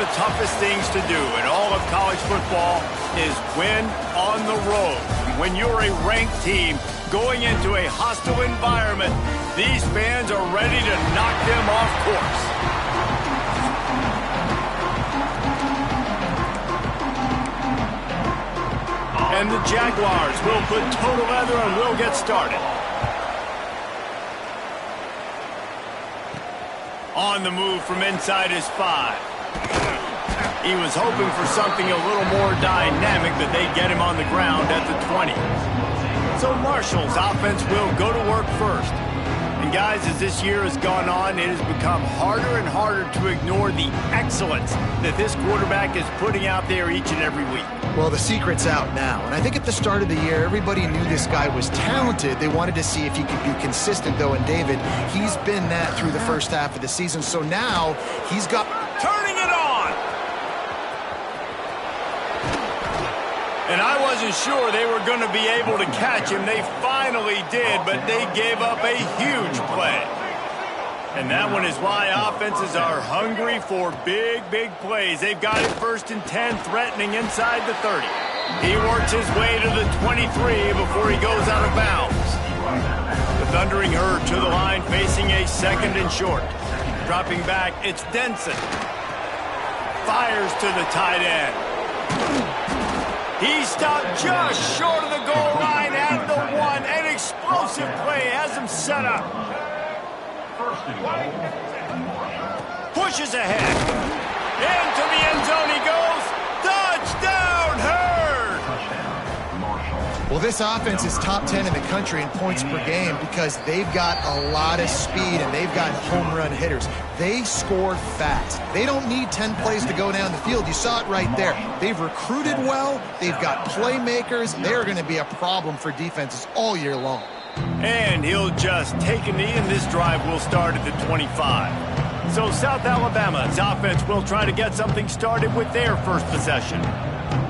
the toughest things to do in all of college football is win on the road. When you're a ranked team going into a hostile environment, these fans are ready to knock them off course. And the Jaguars will put total leather and will get started. On the move from inside his 5. He was hoping for something a little more dynamic, but they get him on the ground at the 20. So Marshall's offense will go to work first. And guys, as this year has gone on, it has become harder and harder to ignore the excellence that this quarterback is putting out there each and every week. Well, the secret's out now, and I think at the start of the year, everybody knew this guy was talented. They wanted to see if he could be consistent, though, and David, he's been that through the first half of the season, so now he's got... Turning it on! And I wasn't sure they were going to be able to catch him. They finally did, but they gave up a huge play. And that one is why offenses are hungry for big, big plays. They've got it 1st and 10, threatening inside the 30. He works his way to the 23 before he goes out of bounds. The Thundering Herd to the line, facing a 2nd and short. Dropping back, it's Denson. Fires to the tight end. He stopped just short of the goal line at the 1. An explosive play has him set up. Pushes ahead. Into the end zone he goes. Touchdown, Herd! Well, this offense is top 10 in the country in points per game because they've got a lot of speed and they've got home run hitters. They score fast. They don't need 10 plays to go down the field. You saw it right there. They've recruited well. They've got playmakers. They're going to be a problem for defenses all year long. And he'll just take a knee, and this drive will start at the 25. So South Alabama's offense will try to get something started with their first possession.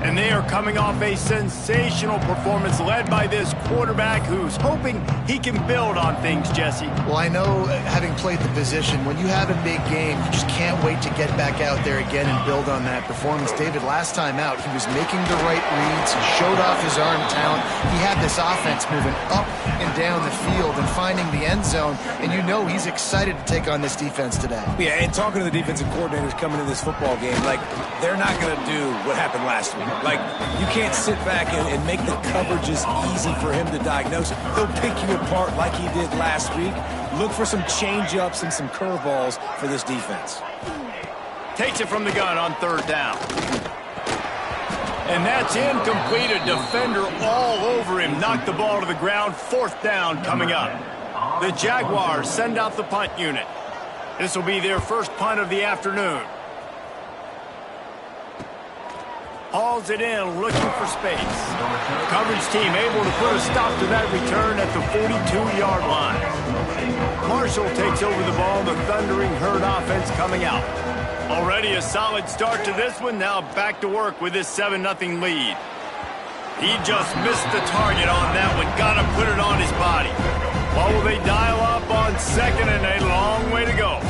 And they are coming off a sensational performance led by this quarterback who's hoping he can build on things, Jesse. Well, I know, having played the position, when you have a big game, you just can't wait to get back out there again and build on that performance. David, last time out, he was making the right reads. He showed off his arm talent. He had this offense moving up and down the field and finding the end zone, and you know he's excited to take on this defense today. Yeah, and talking to the defensive coordinators coming into this football game, like, they're not going to do what happened last week. Like, you can't sit back and make the coverages easy for him to diagnose. He'll pick you apart like he did last week. Look for some change-ups and some curveballs for this defense. Takes it from the gun on 3rd down. And that's incomplete. A defender all over him. Knocked the ball to the ground. 4th down coming up. The Jaguars send out the punt unit. This will be their first punt of the afternoon. Hauls it in, looking for space. Coverage team able to put a stop to that return at the 42-yard line. Marshall takes over the ball. The Thundering Herd offense coming out. Already a solid start to this one. Now back to work with this 7-0 lead. He just missed the target on that one. Got to put it on his body. What will they dial up on 2nd and a long way to go?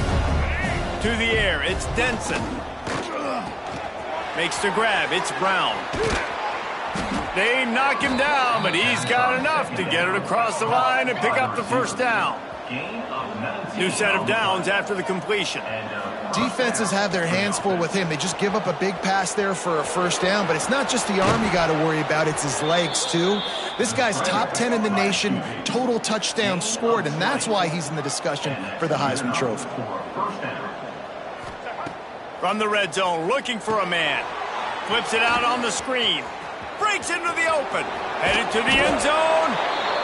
To the air, it's Denson. Makes the grab, it's Brown. They knock him down, but he's got enough to get it across the line and pick up the 1st down. New set of downs after the completion. Defenses have their hands full with him. They just give up a big pass there for a 1st down, but it's not just the arm you got to worry about, it's his legs too. This guy's top 10 in the nation, total touchdowns scored, and that's why he's in the discussion for the Heisman Trophy. From the red zone, looking for a man. Flips it out on the screen. Breaks into the open. Headed to the end zone.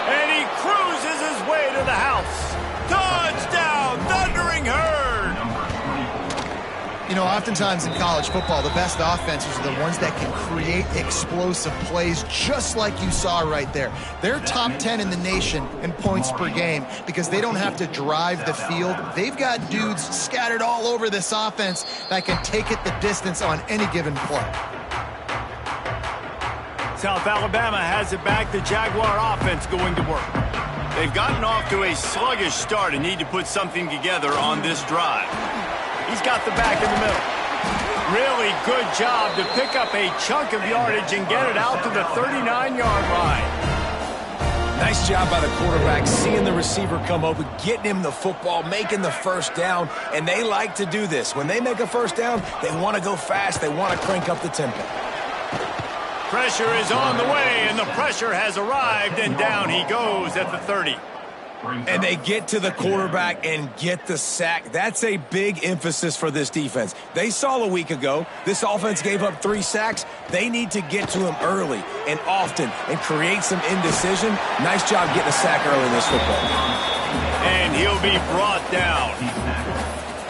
And he cruises his way to the house. Touchdown, Thundering Herd! You know, oftentimes in college football, the best offenses are the ones that can create explosive plays, just like you saw right there. They're top 10 in the nation in points per game because they don't have to drive the field. They've got dudes scattered all over this offense that can take it the distance on any given play. South Alabama has it back. The Jaguar offense going to work. They've gotten off to a sluggish start and need to put something together on this drive. He's got the back in the middle. Really good job to pick up a chunk of yardage and get it out to the 39-yard line. Nice job by the quarterback, seeing the receiver come open, getting him the football, making the first down, and they like to do this. When they make a first down, they want to go fast. They want to crank up the tempo. Pressure is on the way, and the pressure has arrived, and down he goes at the 30. And they get to the quarterback and get the sack. That's a big emphasis for this defense. They saw a week ago, this offense gave up 3 sacks. They need to get to him early and often and create some indecision. Nice job getting a sack early in this football game. And he'll be brought down.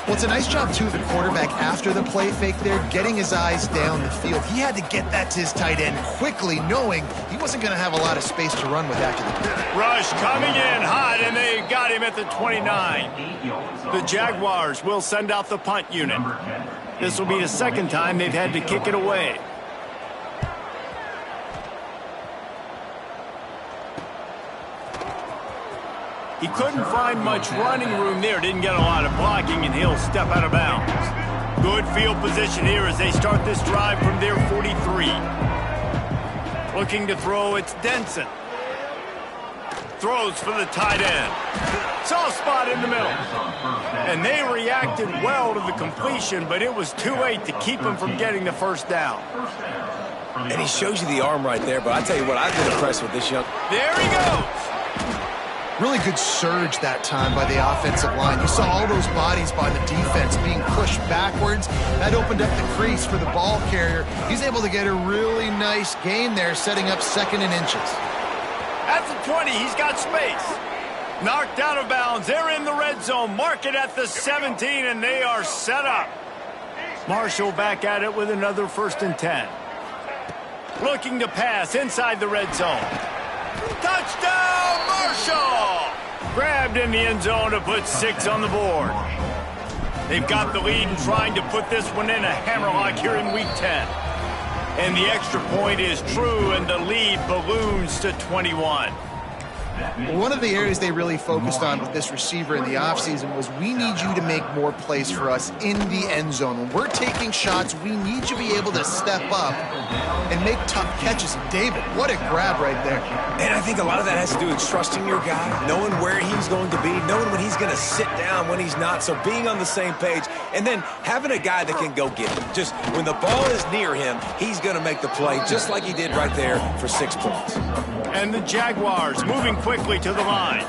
Well, it's a nice job, too, of the quarterback after the play fake there, getting his eyes down the field. He had to get that to his tight end quickly, knowing he wasn't going to have a lot of space to run with after the play. Rush coming in hot, and they got him at the 29. The Jaguars will send out the punt unit. This will be the second time they've had to kick it away. He couldn't find much running room there, didn't get a lot of blocking, and he'll step out of bounds. Good field position here as they start this drive from their 43. Looking to throw, it's Denson. Throws for the tight end. Soft spot in the middle. And they reacted well to the completion, but it was too late to keep him from getting the first down. And he shows you the arm right there, but I tell you what, I've been impressed with this young. There he goes. Really good surge that time by the offensive line. You saw all those bodies by the defense being pushed backwards. That opened up the crease for the ball carrier. He's able to get a really nice gain there, setting up 2nd and inches. At the 20, he's got space. Knocked out of bounds. They're in the red zone. Mark it at the 17, and they are set up. Marshall back at it with another 1st and 10. Looking to pass inside the red zone. Touchdown, Marshall! Grabbed in the end zone to put 6 on the board. They've got the lead and trying to put this one in a hammerlock here in Week 10. And the extra point is true, and the lead balloons to 21. One of the areas they really focused on with this receiver in the offseason was we need you to make more plays for us in the end zone. When we're taking shots, we need you to be able to step up and make tough catches. And David, what a grab right there. And I think a lot of that has to do with trusting your guy, knowing where he's going to be, knowing when he's going to sit down, when he's not. So being on the same page, and then having a guy that can go get him. Just when the ball is near him, he's going to make the play just like he did right there for 6 points. And the Jaguars moving quickly to the line.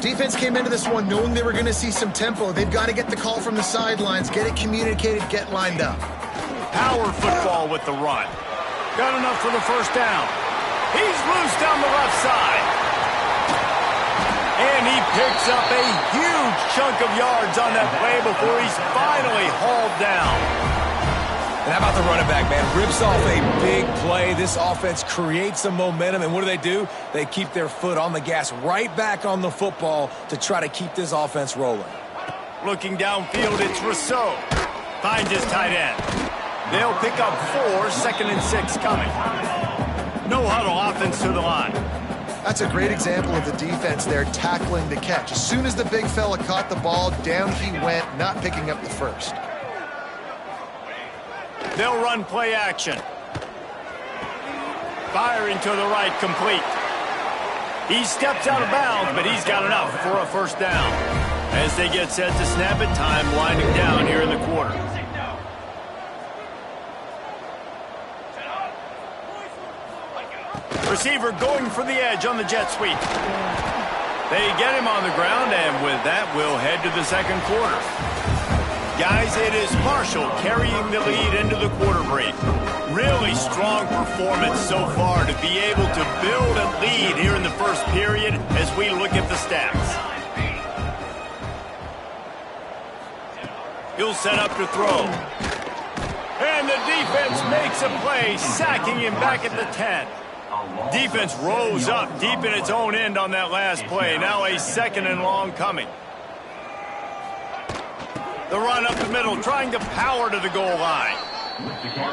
Defense came into this one knowing they were going to see some tempo. They've got to get the call from the sidelines, get it communicated, get lined up. Power football with the run. Got enough for the first down. He's loose down the left side. And he picks up a huge chunk of yards on that play before he's finally hauled down. And how about the running back, man? Rips off a big play. This offense creates some momentum, and what do? They keep their foot on the gas right back on the football to try to keep this offense rolling. Looking downfield, it's Rousseau. Finds his tight end. They'll pick up 4, 2nd and 6 coming. No huddle offense to the line. That's a great example of the defense there tackling the catch. As soon as the big fella caught the ball, down he went, not picking up the first. They'll run play action. Firing to the right, complete. He steps out of bounds, but he's got enough for a first down. As they get set to snap it, time winding down here in the quarter. Receiver going for the edge on the jet sweep. They get him on the ground, and with that, we'll head to the second quarter. Guys, it is Marshall carrying the lead into the quarter break. Really strong performance so far to be able to build a lead here in the first period as we look at the stats. He'll set up to throw. And the defense makes a play, sacking him back at the 10. Defense rose up deep in its own end on that last play. Now a 2nd and long coming. The run up the middle, trying to power to the goal line.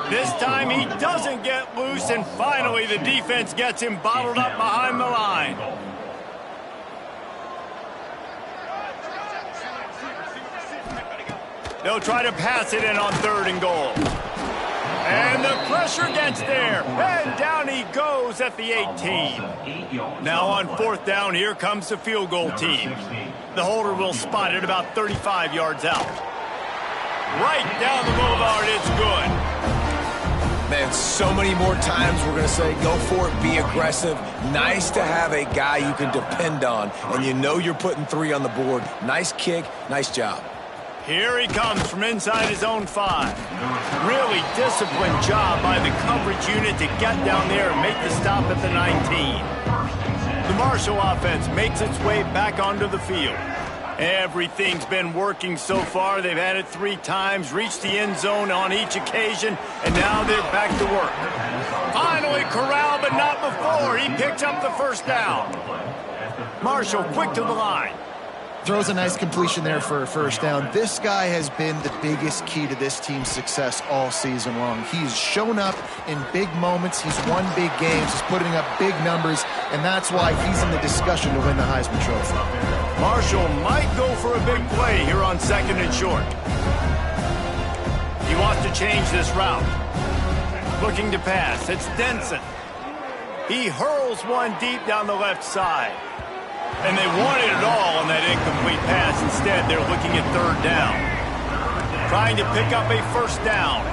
This time he doesn't get loose, and finally the defense gets him bottled up behind the line. They'll try to pass it in on 3rd and goal. And the pressure gets there. And down he goes at the 18. Now on 4th down, here comes the field goal team. The holder will spot it about 35 yards out. Right down the boulevard, it's good. Man, so many more times we're going to say go for it, be aggressive. Nice to have a guy you can depend on, and you know you're putting 3 on the board. Nice kick, nice job. Here he comes from inside his own 5. Really disciplined job by the coverage unit to get down there and make the stop at the 19. The Marshall offense makes its way back onto the field. Everything's been working so far. They've had it 3 times, reached the end zone on each occasion, and now they're back to work. Finally corralled, but not before. He picks up the 1st down. Marshall quick to the line. Throws a nice completion there for a 1st down. This guy has been the biggest key to this team's success all season long. He's shown up in big moments. He's won big games. He's putting up big numbers, and that's why he's in the discussion to win the Heisman Trophy. Marshall might go for a big play here on 2nd and short. He wants to change this route. Looking to pass. It's Denson. He hurls one deep down the left side. And they wanted it all on that incomplete pass. Instead, they're looking at 3rd down. Trying to pick up a 1st down.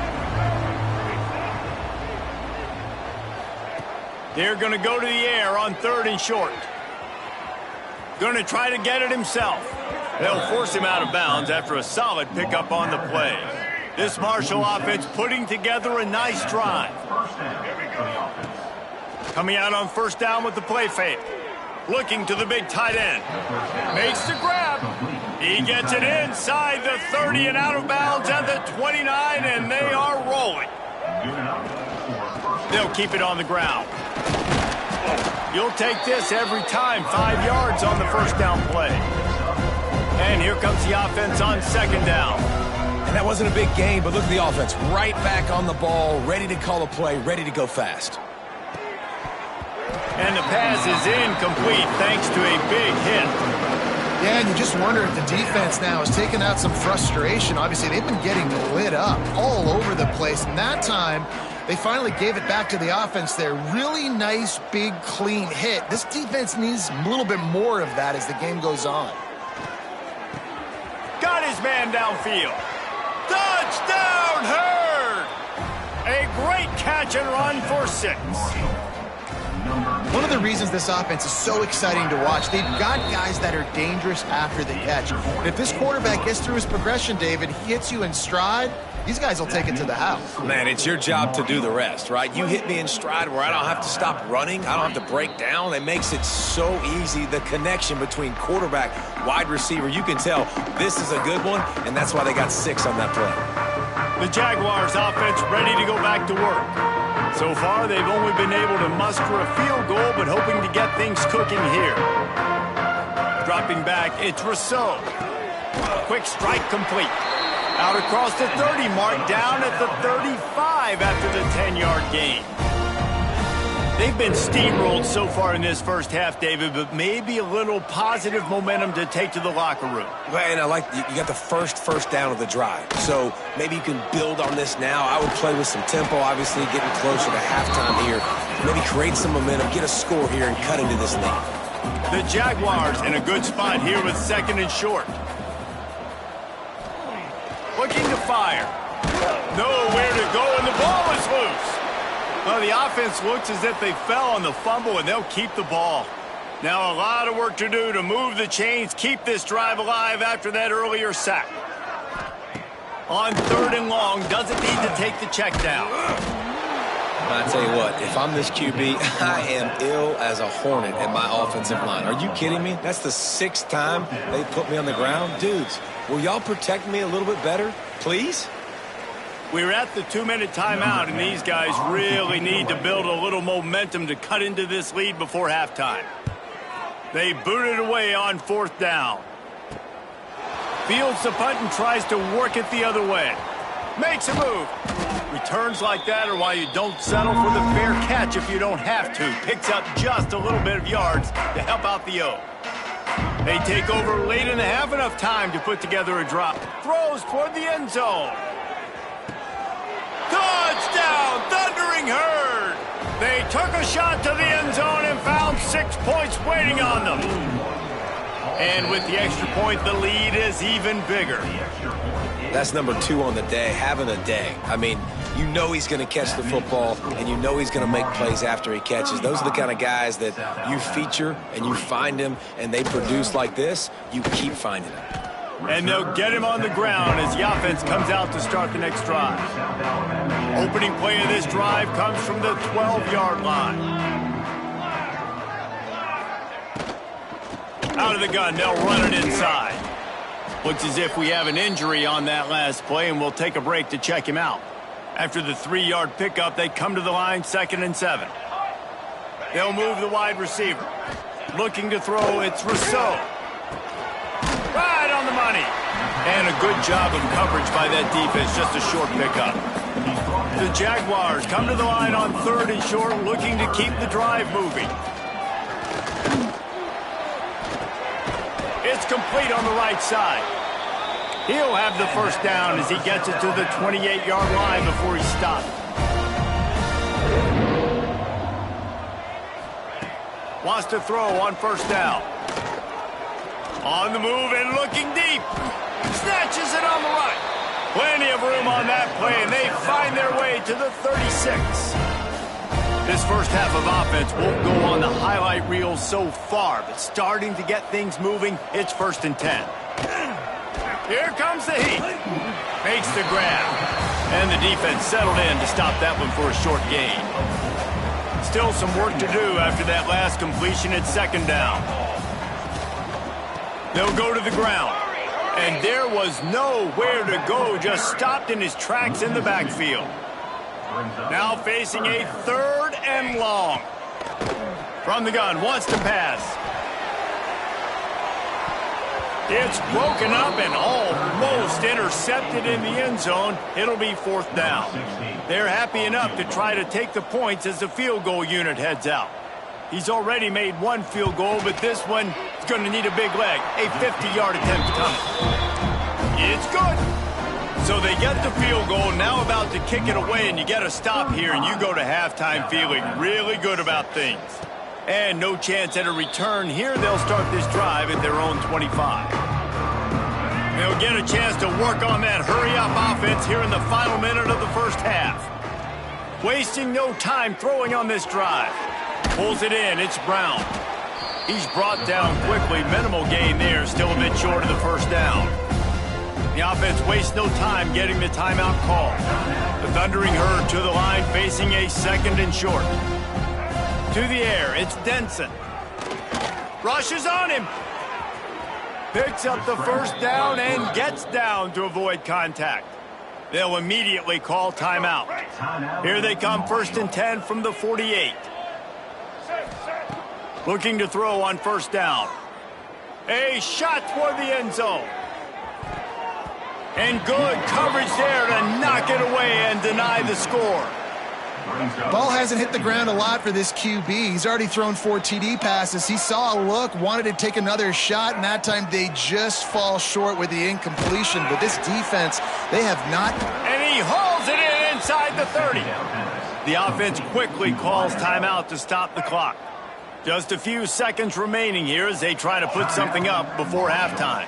They're going to go to the air on 3rd and short. Going to try to get it himself. They'll force him out of bounds after a solid pickup on the play. This Marshall offense putting together a nice drive. Coming out on 1st down with the play fake. Looking to the big tight end. Makes the grab. He gets it inside the 30 and out of bounds at the 29, and they are rolling. They'll keep it on the ground. You'll take this every time. 5 yards on the 1st down play. And here comes the offense on 2nd down. And that wasn't a big gain, but look at the offense. Right back on the ball, ready to call a play, ready to go fast. And the pass is incomplete thanks to a big hit. Yeah, and you just wonder if the defense now is taking out some frustration. Obviously, they've been getting lit up all over the place. And that time, they finally gave it back to the offense there. Really nice, big, clean hit. This defense needs a little bit more of that as the game goes on. Got his man downfield. Touchdown, Hurd! A great catch and run for 6. One of the reasons this offense is so exciting to watch, they've got guys that are dangerous after the catch. And if this quarterback gets through his progression, David, he hits you in stride, these guys will take it to the house. Man, it's your job to do the rest, right? You hit me in stride where I don't have to stop running. I don't have to break down. It makes it so easy. The connection between quarterback, wide receiver, you can tell this is a good one, and that's why they got 6 on that play. The Jaguars offense ready to go back to work. So far, they've only been able to muster a field goal, but hoping to get things cooking here. Dropping back, it's Rousseau. Quick strike complete. Out across the 30 mark, down at the 35 after the 10-yard gain. They've been steamrolled so far in this first half, David, but maybe a little positive momentum to take to the locker room. And I like you got the first down of the drive. So maybe you can build on this now. I would play with some tempo, obviously getting closer to halftime here. Maybe create some momentum, get a score here, and cut into this lead. The Jaguars in a good spot here with 2nd and short. Looking to fire. Nowhere to go, and the ball is loose. Well, the offense looks as if they fell on the fumble, and they'll keep the ball. Now a lot of work to do to move the chains, keep this drive alive after that earlier sack. On 3rd and long, doesn't need to take the check down. I tell you what, if I'm this QB, I am ill as a hornet at my offensive line. Are you kidding me? That's the 6th time they put me on the ground. Dudes, will y'all protect me a little bit better, please? We're at the 2-minute timeout, and these guys really need to build a little momentum to cut into this lead before halftime. They boot it away on 4th down. Fields the punt and tries to work it the other way. Makes a move. Returns like that are why you don't settle for the fair catch if you don't have to. Picks up just a little bit of yards to help out the O. They take over late in the half, enough time to put together a drop. Throws toward the end zone. Touchdown, Thundering Herd! They took a shot to the end zone and found 6 points waiting on them. And with the extra point, the lead is even bigger. That's number 2 on the day, having a day. I mean, you know he's going to catch the football, and you know he's going to make plays after he catches. Those are the kind of guys that you feature and you find him, and they produce like this, you keep finding them. And they'll get him on the ground as the offense comes out to start the next drive. Opening play of this drive comes from the 12-yard line. Out of the gun, they'll run it inside. Looks as if we have an injury on that last play, and we'll take a break to check him out. After the 3-yard pickup, they come to the line, 2nd and 7. They'll move the wide receiver. Looking to throw, it's Rousseau. Right on the money. And a good job of coverage by that defense, just a short pickup. The Jaguars come to the line on 3rd and short, looking to keep the drive moving. It's complete on the right side. He'll have the first down as he gets it to the 28-yard line before he stopped. Wants to throw on 1st down. On the move and looking deep. Snatches it on the right. Plenty of room on that play, and they find their way to the 36. This first half of offense won't go on the highlight reel so far, but starting to get things moving, it's 1st and 10. Here comes the heat. Makes the grab. And the defense settled in to stop that one for a short gain. Still some work to do after that last completion at 2nd down. They'll go to the ground. And there was nowhere to go, just stopped in his tracks in the backfield. Now facing a 3rd and long. From the gun, wants to pass. It's broken up and almost intercepted in the end zone. It'll be 4th down. They're happy enough to try to take the points as the field goal unit heads out. He's already made 1 field goal, but this one is going to need a big leg. A 50-yard attempt coming. It's good. So they get the field goal, now about to kick it away, and you get a stop here, and you go to halftime feeling really good about things. And no chance at a return here. They'll start this drive at their own 25. They'll get a chance to work on that hurry-up offense here in the final minute of the first half. Wasting no time throwing on this drive. Pulls it in. It's Brown. He's brought down quickly. Minimal gain there. Still a bit short of the 1st down. The offense wastes no time getting the timeout call. The Thundering Herd to the line, facing a 2nd and short. To the air, it's Denson. Rushes on him. Picks up the 1st down and gets down to avoid contact. They'll immediately call timeout. Here they come, 1st and 10 from the 48. Looking to throw on 1st down. A shot toward the end zone. And good coverage there to knock it away and deny the score. Ball hasn't hit the ground a lot for this QB. He's already thrown 4 TD passes. He saw a look, wanted to take another shot, and that time they just fall short with the incompletion. But this defense, they have not. And he hauls it in inside the 30. The offense quickly calls timeout to stop the clock. Just a few seconds remaining here as they try to put something up before halftime.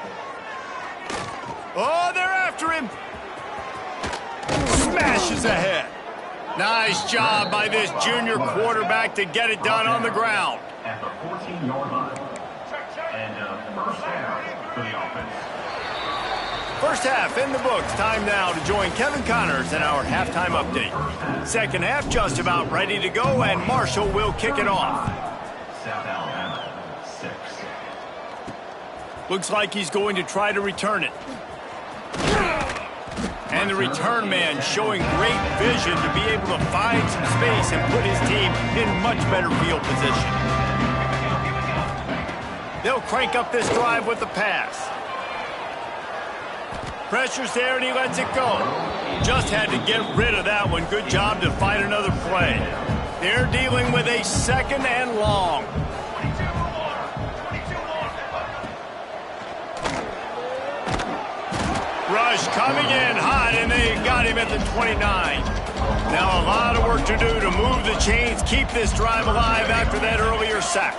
Oh, they're after him. Smashes ahead. Nice job by this junior quarterback to get it done on the ground. At the 14-yard line. And first down for the offense. First half in the books. Time now to join Kevin Connors in our halftime update. 2nd half just about ready to go, and Marshall will kick it off. South Alabama, 6. Looks like he's going to try to return it. And the return man showing great vision to be able to find some space and put his team in much better field position. They'll crank up this drive with the pass. Pressure's there and he lets it go. Just had to get rid of that one. Good job to find another play. They're dealing with a 2nd and long. coming in hot, and they got him at the 29. Now a lot of work to do to move the chains, keep this drive alive after that earlier sack.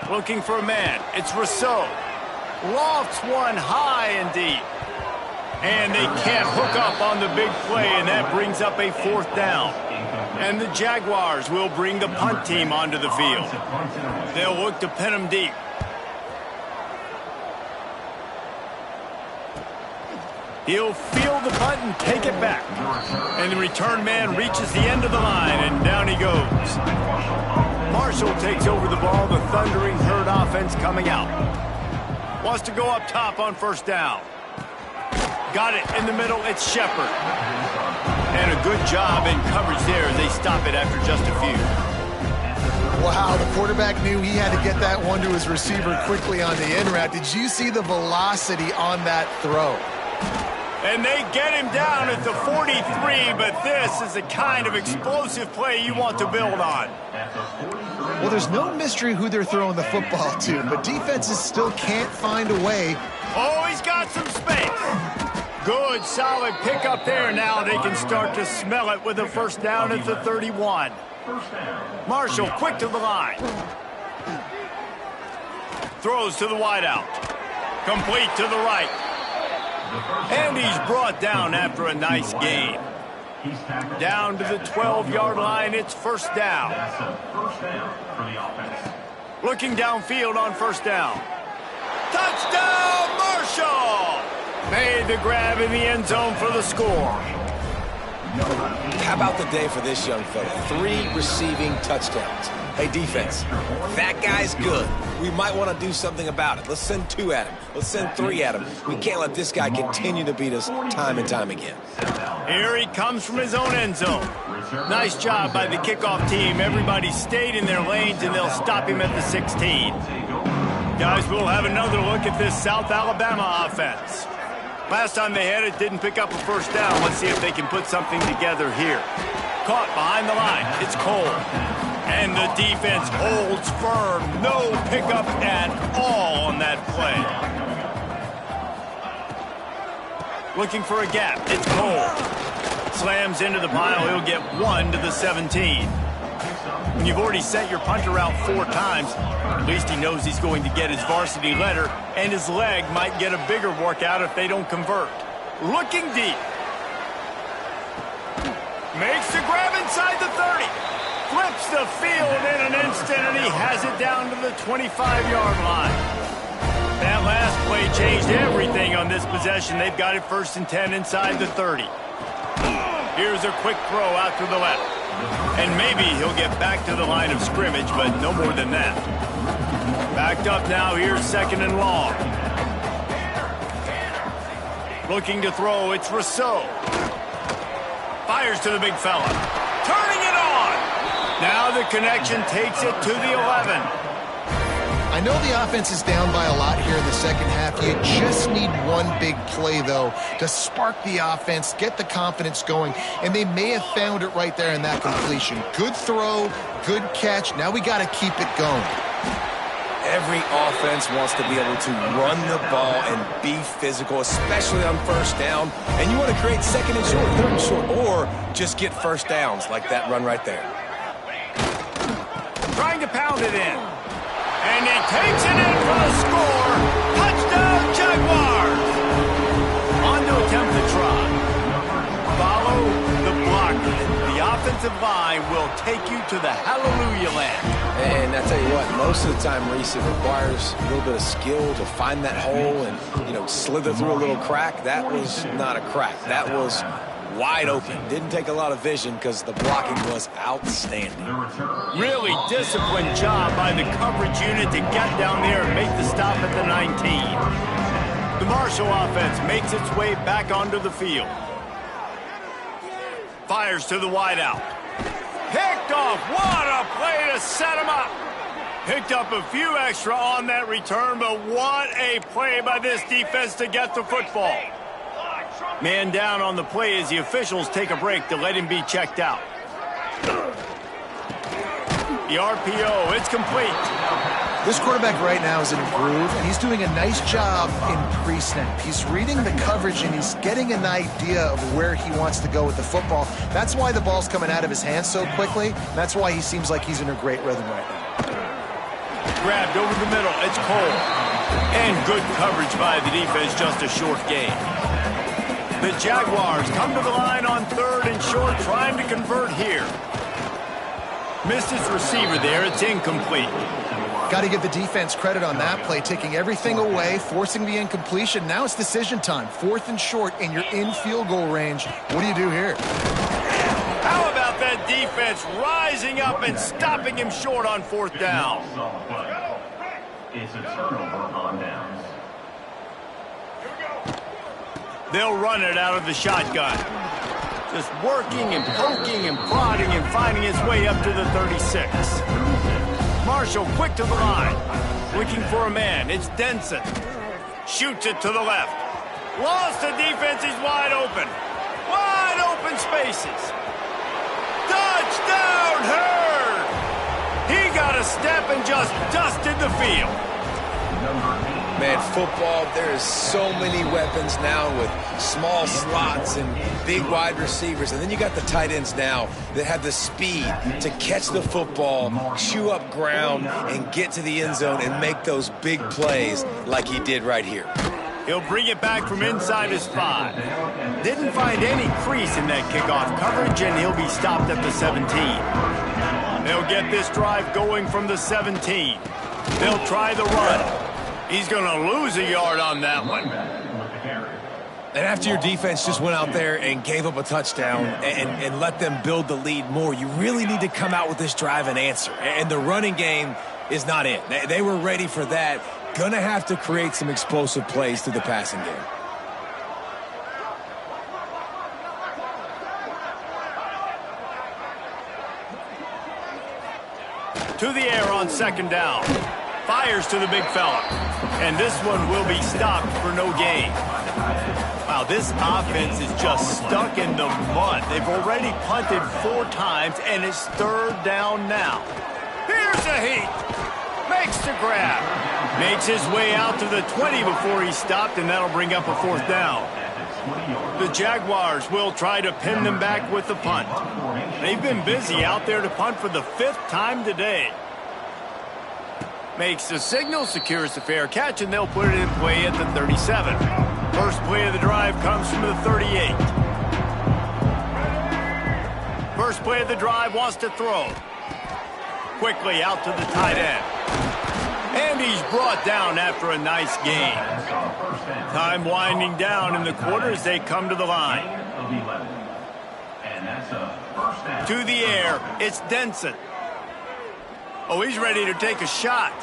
Looking for a man. It's Rousseau. Lofts one high and deep. And they can't hook up on the big play, and that brings up a 4th down. And the Jaguars will bring the punt team onto the field. They'll look to pin them deep. He'll field the punt and take it back. And the return man reaches the end of the line, and down he goes. Marshall takes over the ball, the Thundering Herd offense coming out. Wants to go up top on 1st down. Got it in the middle, it's Shepard. And a good job in coverage there as they stop it after just a few. Wow, the quarterback knew he had to get that one to his receiver quickly on the in route. Did you see the velocity on that throw? And they get him down at the 43, but this is the kind of explosive play you want to build on. Well, there's no mystery who they're throwing the football to, but defenses still can't find a way. Oh, he's got some space. Good, solid pickup there. Now they can start to smell it with a 1st down at the 31. Marshall quick to the line. Throws to the wideout. Complete to the right. And he's brought down after a nice gain. Down to the 12-yard line, it's 1st down. Looking downfield on 1st down. Touchdown, Marshall! Made the grab in the end zone for the score. How about the day for this young fella? 3 receiving touchdowns. Hey, defense, that guy's good. We might want to do something about it. Let's send 2 at him. Let's send 3 at him. We can't let this guy continue to beat us time and time again. Here he comes from his own end zone. Nice job by the kickoff team. Everybody stayed in their lanes, and they'll stop him at the 16. Guys, we'll have another look at this South Alabama offense. Last time they had it, didn't pick up a 1st down. Let's see if they can put something together here. Caught behind the line. It's Cole. And the defense holds firm. No pickup at all on that play. Looking for a gap. It's Cole. Slams into the pile. He'll get 1 to the 17. When you've already sent your punter out 4 times, at least he knows he's going to get his varsity letter, and his leg might get a bigger workout if they don't convert. Looking deep. Makes the grab inside the 30. Flips the field in an instant, and he has it down to the 25-yard line. That last play changed everything on this possession. They've got it 1st and 10 inside the 30. Here's a quick throw out to the left. And maybe he'll get back to the line of scrimmage, but no more than that. Backed up now, here's 2nd and long. Looking to throw, it's Rousseau. Fires to the big fella. Turning it on! Now the connection takes it to the 11. I know the offense is down by a lot here in the 2nd half. You just need one big play, though, to spark the offense, get the confidence going, and they may have found it right there in that completion. Good throw, good catch. Now we got to keep it going. Every offense wants to be able to run the ball and be physical, especially on 1st down. And you want to create 2nd and short, 3rd and short, or just get 1st downs like that run right there. Trying to pound it in. And he takes it in for the score. Touchdown, Jaguars! On to attempt the try. Follow the block. The offensive line will take you to the hallelujah land. And I tell you what, most of the time, Reese, it requires a little bit of skill to find that hole and, slither through a little crack. That was not a crack. That was wide open. Didn't take a lot of vision because the blocking was outstanding. Really disciplined job by the coverage unit to get down there and make the stop at the 19. The Marshall offense makes its way back onto the field. Fires to the wideout. Picked off. What a play to set him up. Picked up a few extra on that return, but what a play by this defense to get the football. Man down on the play as the officials take a break to let him be checked out. The RPO, it's complete. This quarterback right now is in a groove, and he's doing a nice job in pre-snap. He's reading the coverage, and he's getting an idea of where he wants to go with the football. That's why the ball's coming out of his hands so quickly. That's why he seems like he's in a great rhythm right now. Grabbed over the middle. It's Cole. And good coverage by the defense, just a short gain. The Jaguars come to the line on 3rd and short, trying to convert here. Missed his receiver there. It's incomplete. Got to give the defense credit on that play, taking everything away, forcing the incompletion. Now it's decision time. 4th and short, and you're in field goal range. What do you do here? How about that defense rising up and stopping him short on 4th down? It's a turnover on downs. They'll run it out of the shotgun. Just working and poking and prodding and finding his way up to the 36. Marshall quick to the line. Looking for a man. It's Denson. Shoots it to the left. Lost the defense. He's wide open. Wide open spaces. Touchdown, Hurd! He got a step and just dusted the field. Man, football, there is so many weapons now with small slots and big wide receivers. And then you got the tight ends now that have the speed to catch the football, chew up ground, and get to the end zone and make those big plays like he did right here. He'll bring it back from inside his 5. Didn't find any crease in that kickoff coverage, and he'll be stopped at the 17. They'll get this drive going from the 17. They'll try the run. He's going to lose a yard on that one. And after your defense just went out there and gave up a touchdown and let them build the lead more, you really need to come out with this drive and answer. And the running game is not it. They were ready for that. Going to have to create some explosive plays through the passing game. To the air on 2nd down. Fires to the big fella. And this one will be stopped for no gain. Wow, this offense is just stuck in the mud. They've already punted 4 times, and it's 3rd down now. Here's a heat. Makes the grab. Makes his way out to the 20 before he's stopped, and that'll bring up a 4th down. The Jaguars will try to pin them back with the punt. They've been busy out there to punt for the 5th time today. Makes the signal, secures the fair catch, and they'll put it in play at the 37. First play of the drive comes from the 38. First play of the drive wants to throw. Quickly out to the tight end. And he's brought down after a nice gain. Time winding down in the quarter as they come to the line. To the air, it's Denson. Oh, he's ready to take a shot.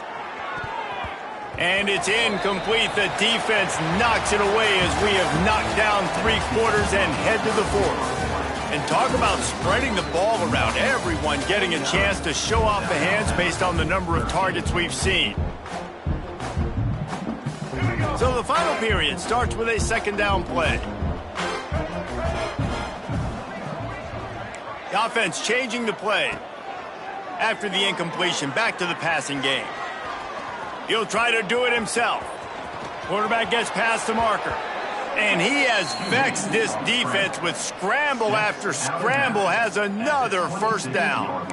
And it's incomplete. The defense knocks it away as we have knocked down 3 quarters and head to the 4th. And talk about spreading the ball around. Everyone getting a chance to show off the hands based on the number of targets we've seen. So the final period starts with a 2nd down play. The offense changing the play. After the incompletion, back to the passing game. He'll try to do it himself. Quarterback gets past the marker. And he has vexed this defense with scramble after scramble, has another 1st down.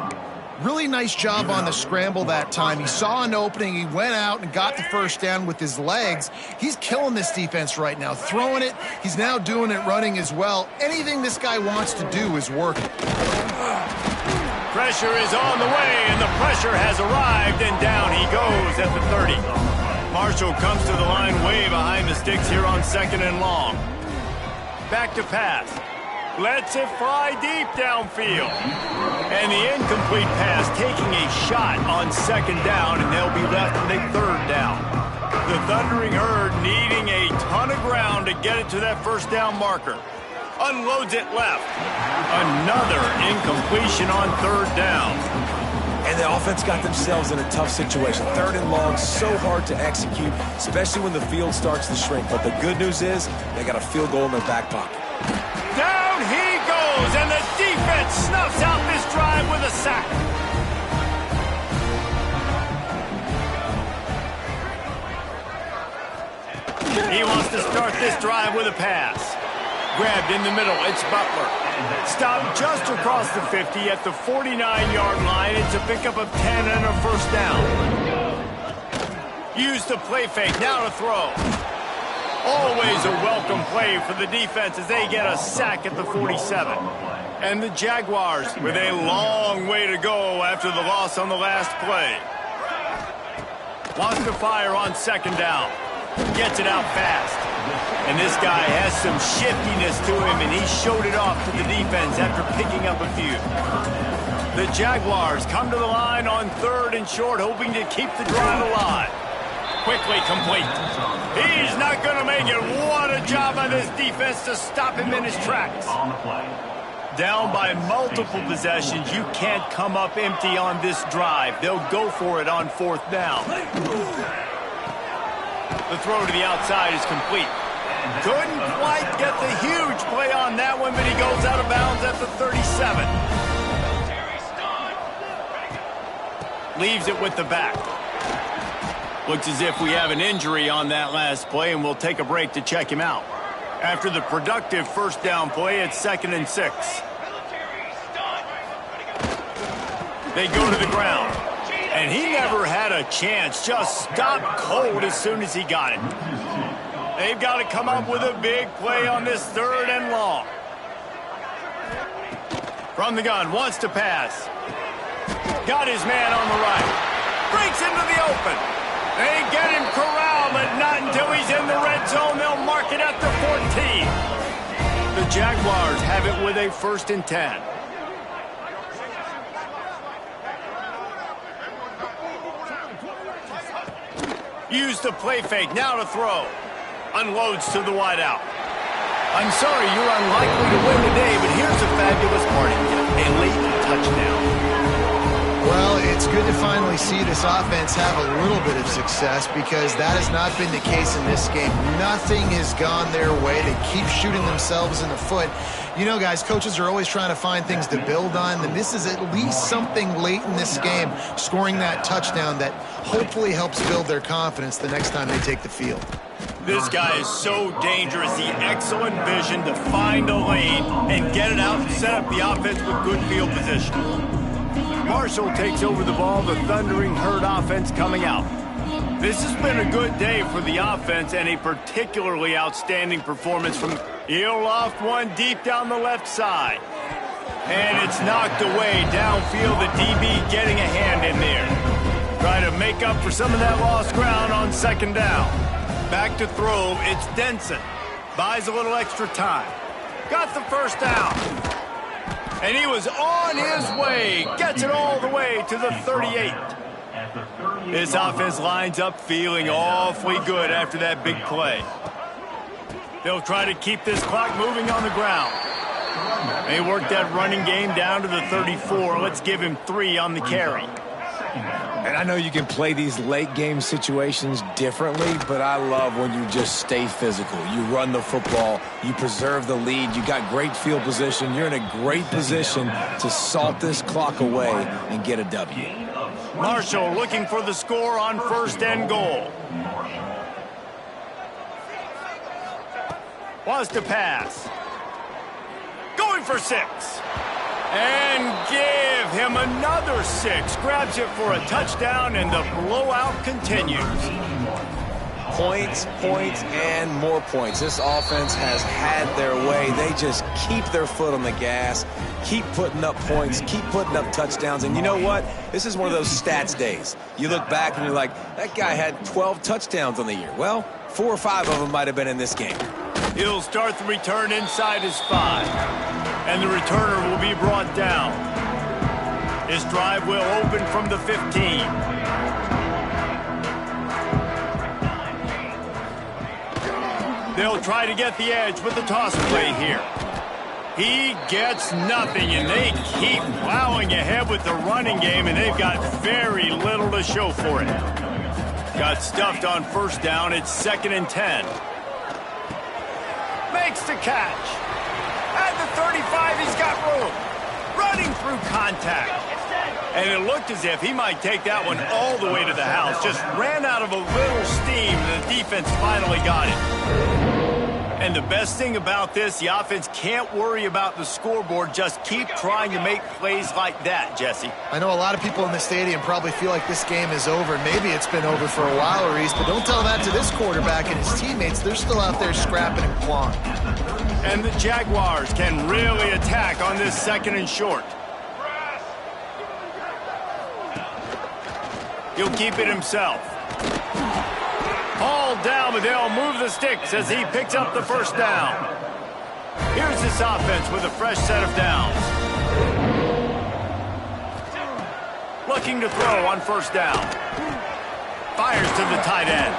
Really nice job on the scramble that time. He saw an opening, he went out and got the 1st down with his legs. He's killing this defense right now, throwing it. He's now doing it running as well. Anything this guy wants to do is working. Pressure is on the way, and the pressure has arrived, and down he goes at the 30. Marshall comes to the line way behind the sticks here on 2nd and long. Back to pass. Lets it fly deep downfield. And the incomplete pass taking a shot on 2nd down, and they'll be left with a 3rd down. The Thundering Herd needing a ton of ground to get it to that 1st down marker. Unloads it left. Another incompletion on 3rd down. And the offense got themselves in a tough situation. 3rd and long, so hard to execute, especially when the field starts to shrink. But the good news is they got a field goal in their back pocket. Down he goes, and the defense snuffs out this drive with a sack. to start this drive with a pass. Grabbed in the middle, it's Butler. Stopped just across the 50 at the 49-yard line. It's a pickup of 10 and a first down. Used the play fake, now to throw. Always a welcome play for the defense as they get a sack at the 47. And the Jaguars with a long way to go after the loss on the last play. Wants to fire on second down. Gets it out fast. And this guy has some shiftiness to him, and he showed it off to the defense after picking up a few. The Jaguars come to the line on 3rd and short, hoping to keep the drive alive. Quickly complete. He's not going to make it. What a job by this defense to stop him in his tracks. Down by multiple possessions, you can't come up empty on this drive. They'll go for it on 4th down. The throw to the outside is complete. Couldn't quite get the huge play on that one, but he goes out of bounds at the 37. Leaves it with the back. Looks as if we have an injury on that last play, and we'll take a break to check him out. After the productive first down play, it's 2nd and 6. They go to the ground. And he never had a chance. Just stopped cold as soon as he got it. They've got to come up with a big play on this 3rd and long. From the gun, wants to pass. Got his man on the right. Breaks into the open. They get him corralled, but not until he's in the red zone. They'll mark it at the 14. The Jaguars have it with a 1st and 10. Use the play fake, now to throw. Unloads to the wideout. I'm sorry you're unlikely to win today, but here's a fabulous party gift, a late touchdown. Well, it's good to finally see this offense have a little bit of success because that has not been the case in this game. Nothing has gone their way. They keep shooting themselves in the foot. You know, guys, coaches are always trying to find things to build on, and this is at least something late in this game, scoring that touchdown that hopefully helps build their confidence the next time they take the field. This guy is so dangerous. The excellent vision to find a lane and get it out and set up the offense with good field position. Marshall takes over the ball, the Thundering Herd offense coming out. This has been a good day for the offense and a particularly outstanding performance from... He'll loft one deep down the left side. And it's knocked away downfield, the DB getting a hand in there. Try to make up for some of that lost ground on 2nd down. Back to throw, it's Denson. Buys a little extra time. Got the first down. And he was on his way. Gets it all the way to the 38. This offense lines up feeling awfully good after that big play. They'll try to keep this clock moving on the ground. They work that running game down to the 34. Let's give him 3 on the carry. And I know you can play these late game situations differently, but I love when you just stay physical. You run the football, you preserve the lead, you got great field position, you're in a great position to salt this clock away and get a W. Marshall looking for the score on 1st and goal. Wants to pass. Going for 6. And give him another 6. Grabs it for a touchdown, and the blowout continues. Points, points, and more points. This offense has had their way. They just keep their foot on the gas, keep putting up points, keep putting up touchdowns. And you know what? This is one of those stats days. You look back and you're like, that guy had 12 touchdowns on the year. Well, 4 or 5 of them might have been in this game. He'll start the return inside his 5. And the returner will be brought down. This drive will open from the 15. They'll try to get the edge with the toss play here. He gets nothing, and they keep plowing ahead with the running game, and they've got very little to show for it. Got stuffed on 1st down. It's 2nd and 10. Makes the catch. At the 35, he's got room. Running through contact. And it looked as if he might take that one all the way to the house. Just ran out of a little steam, and the defense finally got it. And the best thing about this, the offense can't worry about the scoreboard. Just keep trying to make plays like that, Jesse. I know a lot of people in the stadium probably feel like this game is over. Maybe it's been over for a while, Reese, but don't tell that to this quarterback and his teammates. They're still out there scrapping and clawing. And the Jaguars can really attack on this 2nd and short. He'll keep it himself. Hauled down, but they'll move the sticks as he picks up the 1st down. Here's this offense with a fresh set of downs. Looking to throw on 1st down. Fires to the tight end.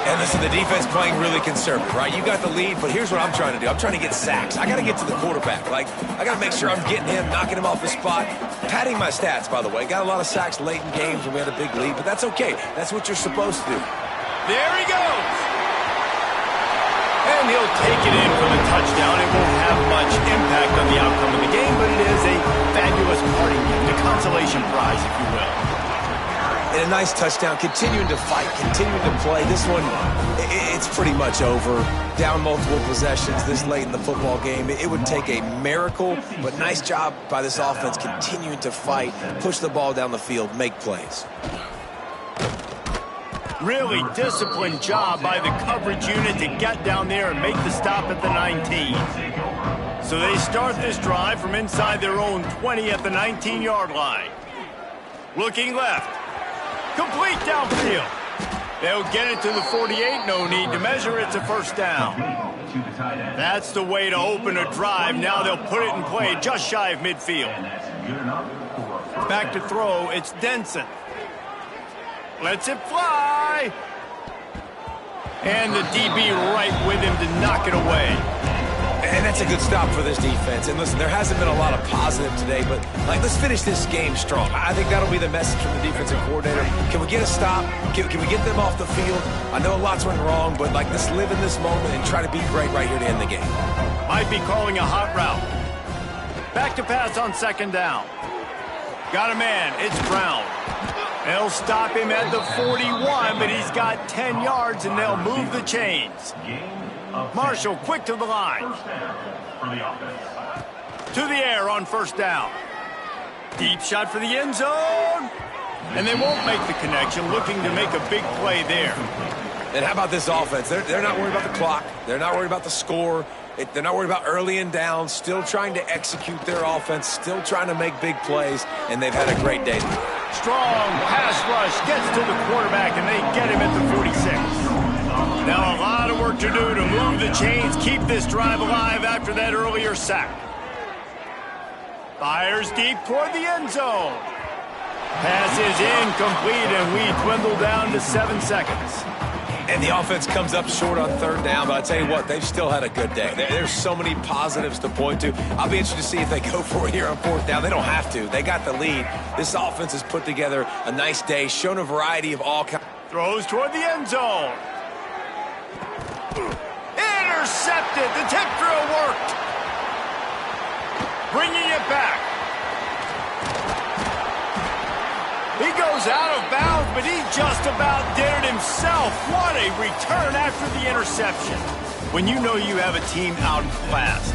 And listen, the defense playing really conservative, right? You got the lead, but here's what I'm trying to do. I'm trying to get sacks. I got to get to the quarterback. Like, I got to make sure I'm getting him, knocking him off his spot. Padding my stats, by the way. Got a lot of sacks late in games when we had a big lead, but that's okay. That's what you're supposed to do. There he goes. And he'll take it in for the touchdown. It won't have much impact on the outcome of the game, but it is a fabulous parting gift, a consolation prize, if you will. And a nice touchdown, continuing to fight, continuing to play. This one, it's pretty much over. Down multiple possessions this late in the football game. It would take a miracle, but nice job by this offense continuing to fight, push the ball down the field, make plays. Really disciplined job by the coverage unit to get down there and make the stop at the 19. So they start this drive from inside their own 20 at the 19-yard line. Looking left. Complete downfield. They'll get it to the 48. No need to measure. It's a 1st down. That's the way to open a drive. Now they'll put it in play just shy of midfield. Back to throw. It's Denson. Lets it fly. And the DB right with him to knock it away. And that's a good stop for this defense. And listen, there hasn't been a lot of positive today, but let's finish this game strong. I think that'll be the message from the defensive coordinator. Can we get a stop? Can we get them off the field? I know a lot's went wrong, but let's live in this moment and try to be great right here to end the game. Might be calling a hot route. Back to pass on 2nd down. Got a man. It's Brown. They'll stop him at the 41, but he's got 10 yards, and they'll move the chains. Marshall quick to the line. To the air on 1st down. Deep shot for the end zone. And they won't make the connection, looking to make a big play there. And how about this offense? They're not worried about the clock. They're not worried about the score. They're not worried about early and down. Still trying to execute their offense. Still trying to make big plays. And they've had a great day. Strong pass rush gets to the quarterback, and they get him at the 46. Now a lot of work to do to move the chains, keep this drive alive after that earlier sack. Fires deep toward the end zone. Pass is incomplete, and we dwindle down to 7 seconds. And the offense comes up short on 3rd down, but I tell you what, they've still had a good day. There's so many positives to point to. I'll be interested to see if they go for it here on 4th down. They don't have to. They got the lead. This offense has put together a nice day, shown a variety of all kinds. Throws toward the end zone. Intercepted. The tip drill worked. Bringing it back. He goes out of bounds, but he just about did it himself. What a return after the interception. When you know you have a team outclassed,